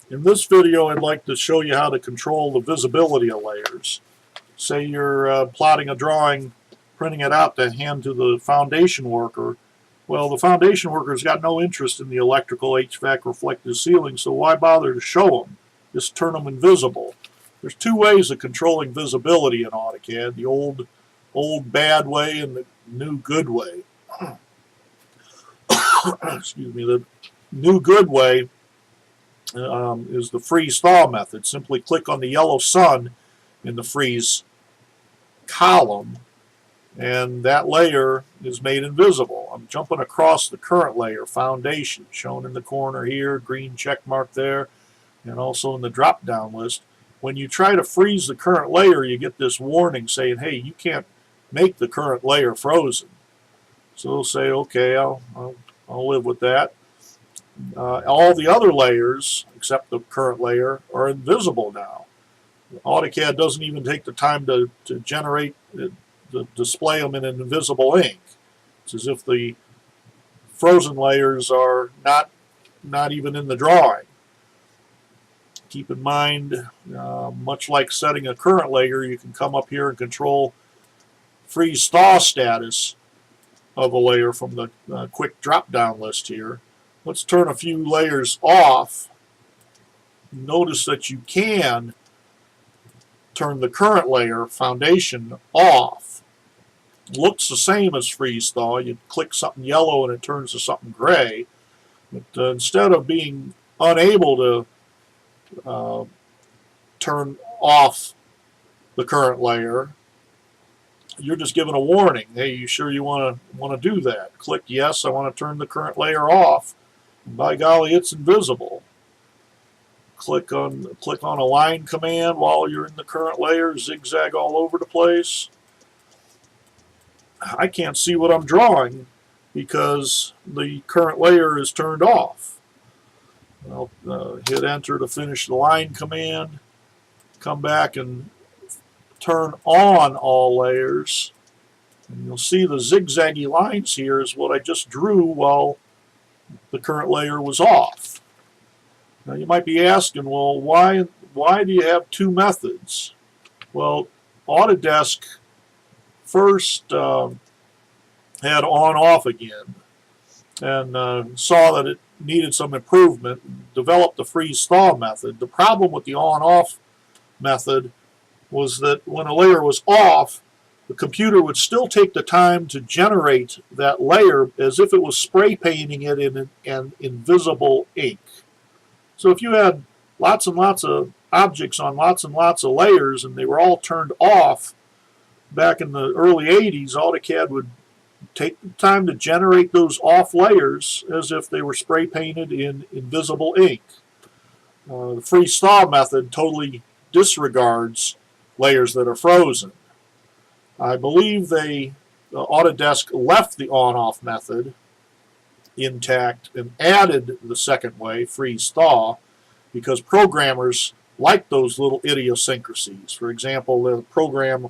In this video, I'd like to show you how to control the visibility of layers. Say you're plotting a drawing, printing it out to hand to the foundation worker. Well, the foundation worker's got no interest in the electrical, HVAC, reflective ceiling, so why bother to show them? Just turn them invisible. There's two ways of controlling visibility in AutoCAD, the old bad way and the new good way. Excuse me. The new good way is the freeze-thaw method. Simply click on the yellow sun in the freeze column, and that layer is made invisible. I'm jumping across the current layer, foundation, shown in the corner here, green check mark there, and also in the drop-down list. When you try to freeze the current layer, you get this warning saying, hey, you can't make the current layer frozen. So we'll say, okay, I'll live with that. All the other layers, except the current layer, are invisible now. AutoCAD doesn't even take the time to generate, to display them in an invisible ink. It's as if the frozen layers are not even in the drawing. Keep in mind, much like setting a current layer, you can come up here and control freeze-thaw status of a layer from the quick drop-down list here. Let's turn a few layers off. Notice that you can turn the current layer, foundation, off. Looks the same as freeze-thaw. You click something yellow and it turns to something gray. But instead of being unable to turn off the current layer, you're just given a warning. Hey, you sure you want to do that? Click yes, I want to turn the current layer off. And by golly, it's invisible. Click on align command while you're in the current layer, zigzag all over the place. I can't see what I'm drawing because the current layer is turned off. I'll hit enter to finish the line command. Come back and turn on all layers. And you'll see the zigzaggy lines here is what I just drew while the current layer was off. Now you might be asking, well, why do you have two methods? Well, Autodesk first had on-off again and saw that it needed some improvement and developed the freeze-thaw method. The problem with the on-off method was that when a layer was off, the computer would still take the time to generate that layer as if it was spray painting it in an invisible ink. So if you had lots and lots of objects on lots and lots of layers and they were all turned off back in the early 80s, AutoCAD would take the time to generate those off layers as if they were spray painted in invisible ink. The freeze-thaw method totally disregards layers that are frozen. I believe Autodesk left the on-off method intact and added the second way, freeze-thaw, because programmers like those little idiosyncrasies. For example, the program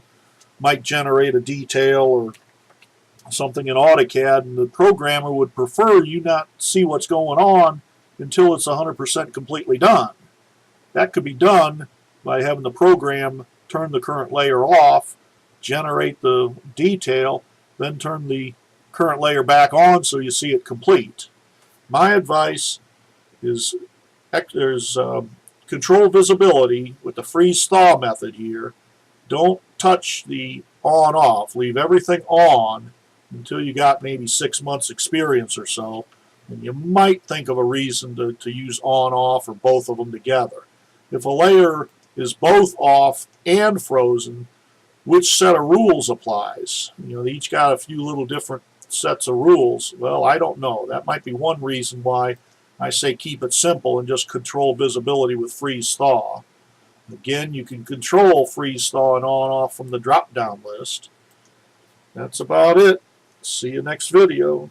might generate a detail or something in AutoCAD, and the programmer would prefer you not see what's going on until it's 100% completely done. That could be done by having the program turn the current layer off, generate the detail, then turn the current layer back on so you see it complete. My advice is control visibility with the freeze-thaw method here. Don't touch the on-off. Leave everything on until you got maybe 6 months experience or so, and you might think of a reason to use on-off or both of them together. If a layer is both off and frozen, which set of rules applies? You know, they each got a few little different sets of rules. Well, I don't know. That might be one reason why I say keep it simple and just control visibility with freeze-thaw. Again, you can control freeze-thaw and on-off from the drop-down list. That's about it. See you next video.